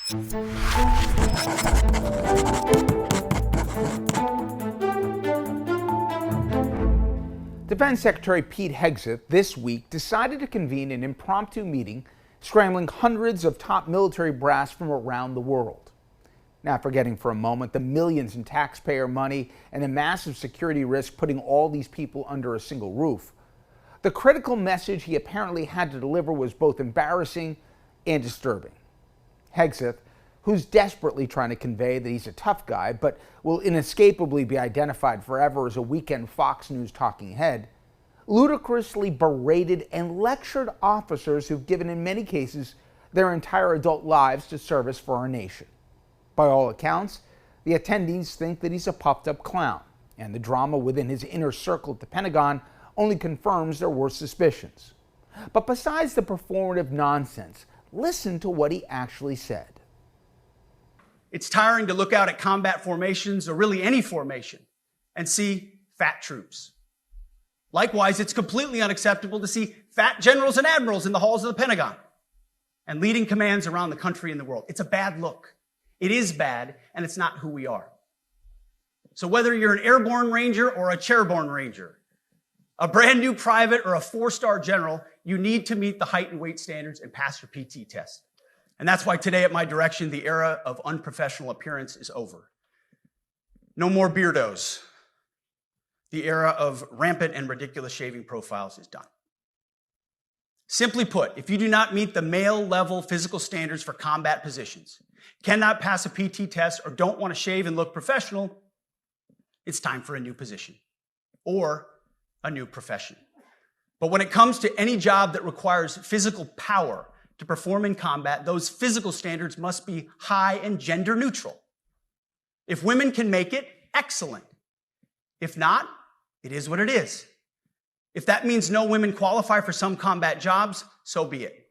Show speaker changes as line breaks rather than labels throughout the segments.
Defense Secretary Pete Hegseth this week decided to convene an impromptu meeting scrambling hundreds of top military brass from around the world. Now, forgetting for a moment the millions in taxpayer money and the massive security risk putting all these people under a single roof, the critical message he apparently had to deliver was both embarrassing and disturbing. Hegseth, who's desperately trying to convey that he's a tough guy but will inescapably be identified forever as a weekend Fox News talking head, ludicrously berated and lectured officers who've given, in many cases, their entire adult lives to service for our nation. By all accounts, the attendees think that he's a puffed-up clown, and the drama within his inner circle at the Pentagon only confirms their worst suspicions. But besides the performative nonsense, listen to what he actually said.
It's tiring to look out at combat formations, or really any formation, and see fat troops. Likewise, it's completely unacceptable to see fat generals and admirals in the halls of the Pentagon and leading commands around the country and the world. It's a bad look. It is bad, and it's not who we are. So whether you're an airborne ranger or a chairborne ranger, a brand new private or a 4-star general, you need to meet the height and weight standards and pass your PT test. And that's why today, at my direction, the era of unprofessional appearance is over. No more beardos. The era of rampant and ridiculous shaving profiles is done. Simply put, if you do not meet the male-level physical standards for combat positions, cannot pass a PT test, or don't want to shave and look professional, it's time for a new position or a new profession. But when it comes to any job that requires physical power to perform in combat, those physical standards must be high and gender neutral. If women can make it, excellent. If not, it is what it is. If that means no women qualify for some combat jobs, so be it.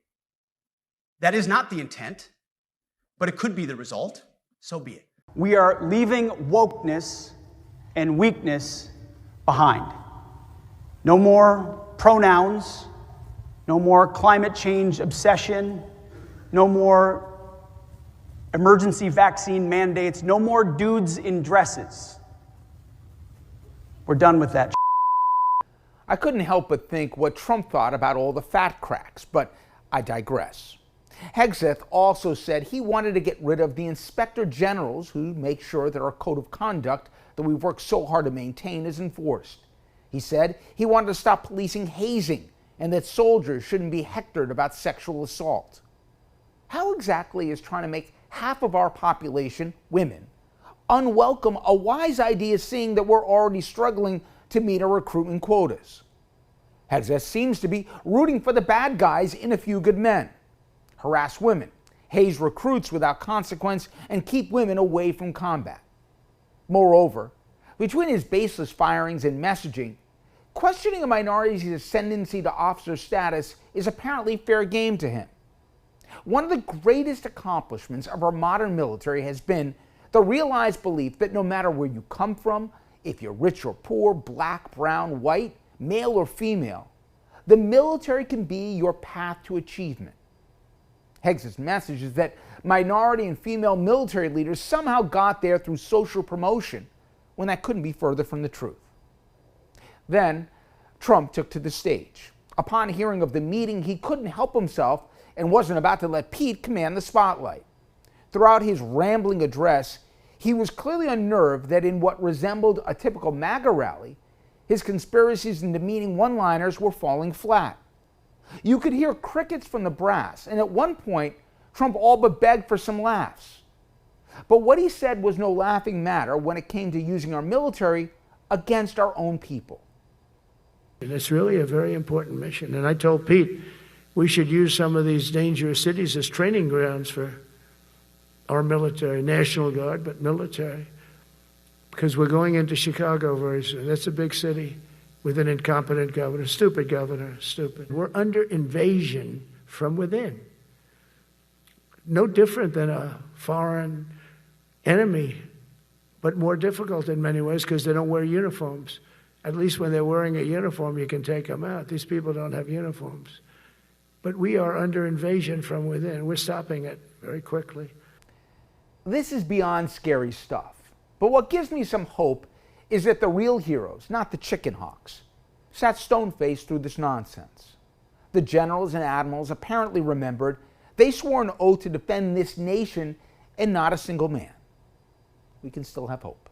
That is not the intent, but it could be the result, so be it.
We are leaving wokeness and weakness behind. No more pronouns, no more climate change obsession, no more emergency vaccine mandates, no more dudes in dresses. We're done with that.
I couldn't help but think what Trump thought about all the fat cracks, but I digress. Hegseth also said he wanted to get rid of the inspector generals who make sure that our code of conduct that we've worked so hard to maintain is enforced. He said he wanted to stop policing hazing and that soldiers shouldn't be hectored about sexual assault. How exactly is trying to make half of our population, women, unwelcome a wise idea, seeing that we're already struggling to meet our recruitment quotas? Hegseth seems to be rooting for the bad guys in A Few Good Men. Harass women, haze recruits without consequence, and keep women away from combat. Moreover, between his baseless firings and messaging, questioning a minority's ascendancy to officer status is apparently fair game to him. One of the greatest accomplishments of our modern military has been the realized belief that no matter where you come from, if you're rich or poor, black, brown, white, male or female, the military can be your path to achievement. Hegseth's message is that minority and female military leaders somehow got there through social promotion, when that couldn't be further from the truth. Then, Trump took to the stage. Upon hearing of the meeting, he couldn't help himself and wasn't about to let Pete command the spotlight. Throughout his rambling address, he was clearly unnerved that in what resembled a typical MAGA rally, his conspiracies and demeaning one-liners were falling flat. You could hear crickets from the brass, and at one point, Trump all but begged for some laughs. But what he said was no laughing matter when it came to using our military against our own people.
And it's really a very important mission. And I told Pete we should use some of these dangerous cities as training grounds for our military, National Guard, but military. Because we're going into Chicago very soon. That's a big city with an incompetent governor, stupid. We're under invasion from within. No different than a foreign enemy, but more difficult in many ways because they don't wear uniforms. At least when they're wearing a uniform, you can take them out. These people don't have uniforms. But we are under invasion from within. We're stopping it very quickly.
This is beyond scary stuff. But what gives me some hope is that the real heroes, not the chicken hawks, sat stone-faced through this nonsense. The generals and admirals apparently remembered they swore an oath to defend this nation and not a single man. We can still have hope.